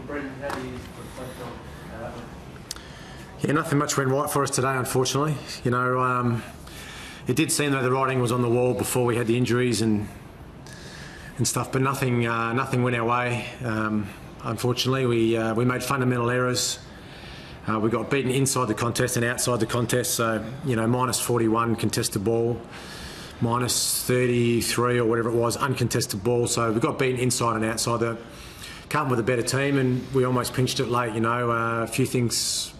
Brenton, how do you reflect on how that went? Yeah, nothing much went right for us today, unfortunately. You know, it did seem though the writing was on the wall before we had the injuries and stuff, but nothing went our way. Unfortunately, we made fundamental errors. We got beaten inside the contest and outside the contest. So, you know, minus 41 contested ball, minus 33 or whatever it was uncontested ball. So we got beaten inside and outside. Come with a better team, and we almost pinched it late. You know, a few things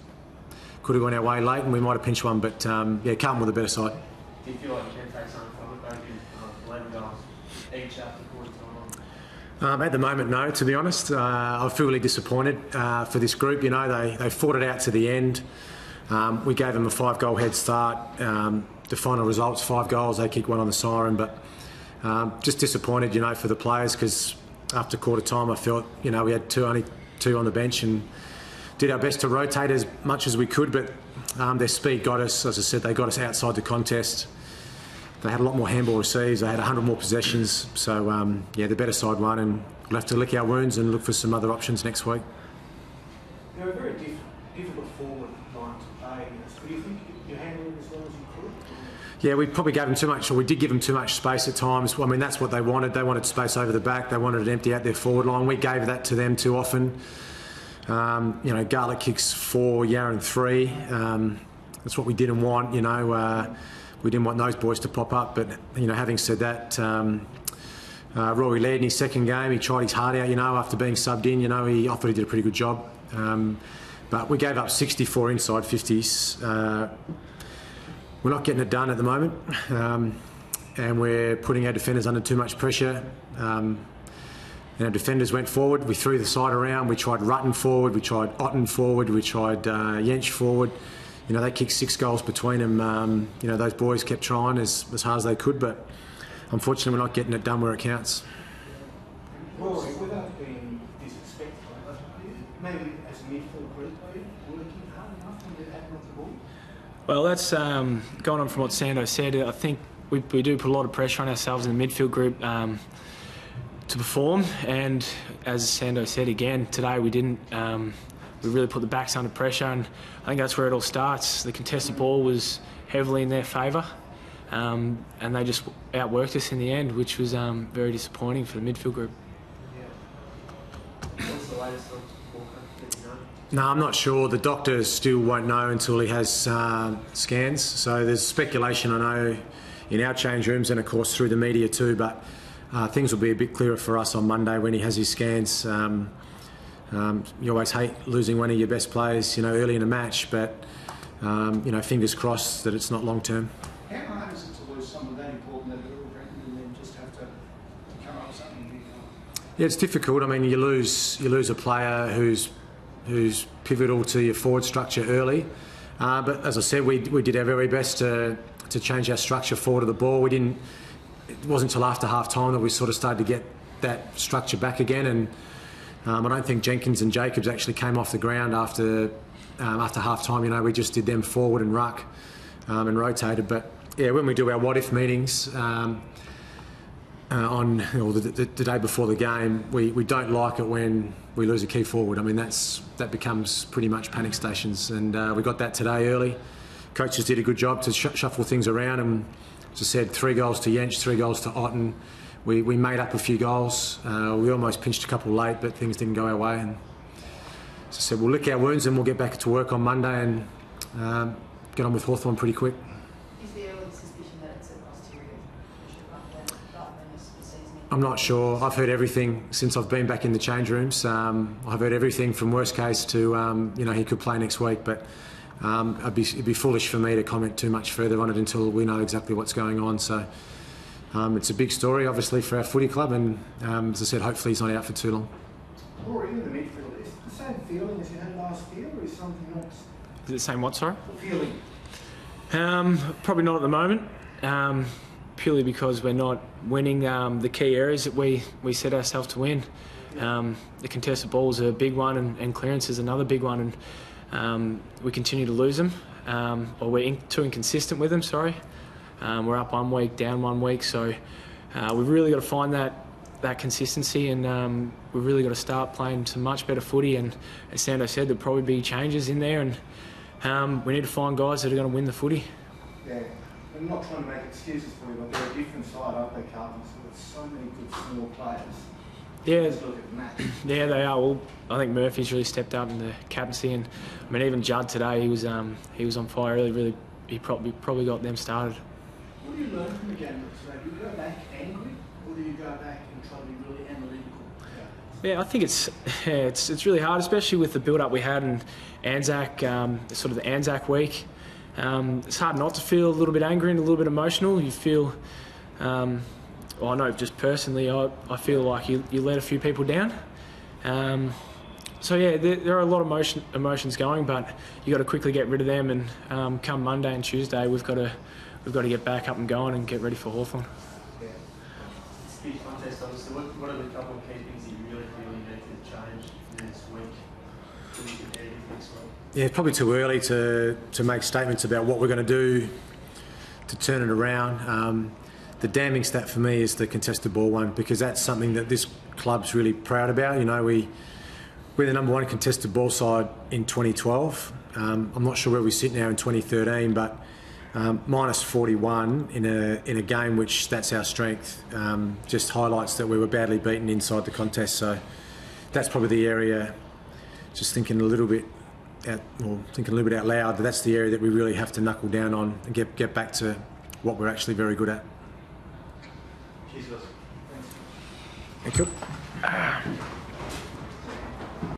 could have gone our way late, and we might have pinched one. But yeah, come with a better side. Do you feel like you can take something from it? They've been 11 goals each after quarter time. At the moment, no. To be honest, I feel really disappointed for this group. You know, they fought it out to the end. We gave them a 5-goal head start. The final results, 5 goals. They kicked one on the siren, but just disappointed, you know, for the players, because after quarter time, I felt, you know, we had only two on the bench and did our best to rotate as much as we could. But their speed got us. As I said, they got us outside the contest. They had a lot more handball receives. They had 100 more possessions. So, yeah, the better side won, and we'll have to lick our wounds and look for some other options next week. They're a very difficult forward line to play. Do you think you handled it as well as you could? Yeah, we probably gave them too much, or we did give them too much space at times. I mean, that's what they wanted. They wanted space over the back. They wanted to empty out their forward line. We gave that to them too often. You know, Garlic kicks 4, Yarran 3. That's what we didn't want, you know. We didn't want those boys to pop up. But, you know, having said that, Rory led in his second game. He tried his heart out, you know, after being subbed in. You know, I thought he did a pretty good job. But we gave up 64 inside 50s. We're not getting it done at the moment, and we're putting our defenders under too much pressure. And our defenders went forward. We threw the side around. We tried Rutten forward. We tried Otten forward. We tried Jensch forward. You know, they kicked 6 goals between them. You know, those boys kept trying as hard as they could, but unfortunately we're not getting it done where it counts. Rory, without being disrespectful, maybe as a midfield group, are you working hard enough when you're at the ball? Well, that's going on from what Sando said. I think we do put a lot of pressure on ourselves in the midfield group to perform, and as Sando said again, today we didn't. We really put the backs under pressure, and I think that's where it all starts. The contested ball was heavily in their favour, and they just outworked us in the end, which was very disappointing for the midfield group. What's the latest on Walker? Did you know? No, I'm not sure. The doctor still won't know until he has scans. So there's speculation, I know, in our change rooms and, of course, through the media too. But things will be a bit clearer for us on Monday when he has his scans. You always hate losing one of your best players, you know, early in a match. But, you know, fingers crossed that it's not long term. How hard is it to lose someone that important at little Brenton and then just have to come up with something new? Yeah, it's difficult. I mean, you lose a player who's pivotal to your forward structure early. But as I said, we did our very best to change our structure forward of the ball. It wasn't until after half time that we sort of started to get that structure back again. And I don't think Jenkins and Jacobs actually came off the ground after half time. You know, we just did them forward and ruck and rotated. But yeah, when we do our what if meetings on the day before the game, we don't like it when we lose a key forward. I mean, that becomes pretty much panic stations, and we got that today early. Coaches did a good job to shuffle things around, and as I said, 3 goals to Jensch, 3 goals to Otten. We made up a few goals. We almost pinched a couple late, but things didn't go our way. And as I said, we'll lick our wounds and we'll get back to work on Monday and get on with Hawthorn pretty quick. Is there early suspicion that it's a posterior pressure rather than a seasoning? I'm not sure. I've heard everything since I've been back in the change rooms. I've heard everything from worst case to, you know, he could play next week. But it'd be foolish for me to comment too much further on it until we know exactly what's going on. So it's a big story, obviously, for our footy club. And as I said, hopefully he's not out for too long. Rory, in the midfield, is it the same feeling as you had last year, or is something else? Is it the same what, sorry? The feeling. Probably not at the moment, purely because we're not winning the key areas that we set ourselves to win. The contested balls are a big one, and clearance is another big one, and we continue to lose them, or we're too inconsistent with them, sorry. We're up one week, down one week, so we've really got to find that that consistency, and we've really got to start playing some much better footy. And as Sando said, there'll probably be changes in there, and we need to find guys that are going to win the footy. Yeah, I'm not trying to make excuses for you, but they're a different side, aren't they, Carlton? So there's so many good small players. Yeah, Let's look at Matt. yeah, they are. Well, I think Murphy's really stepped up in the captaincy, and I mean even Judd today, he was on fire. Really, he probably got them started. What do you learn from the game today? Do you go back angry, or do you go back and try to be really analytical? Yeah, I think it's really hard, especially with the build-up we had in Anzac, sort of the Anzac week. It's hard not to feel a little bit angry and a little bit emotional. You feel, well, I know just personally, I feel like you let a few people down. So yeah, there are a lot of emotions going, but you got to quickly get rid of them. And come Monday and Tuesday, we've got to get back up and going and get ready for Hawthorn. Yeah. It's a huge contest, obviously. What are the couple of key things that you really feel you need to change this week to be competitive next week? Yeah, it's probably too early to make statements about what we're going to do to turn it around. The damning stat for me is the contested ball one, because that's something that this club's really proud about. You know, we're the #1 contested ball side in 2012. I'm not sure where we sit now in 2013, but minus 41 in a game which that's our strength just highlights that we were badly beaten inside the contest. So that's probably the area. Just thinking a little bit out loud. But that's the area that we really have to knuckle down on and get back to what we're actually very good at. Cheers, guys. Thank you.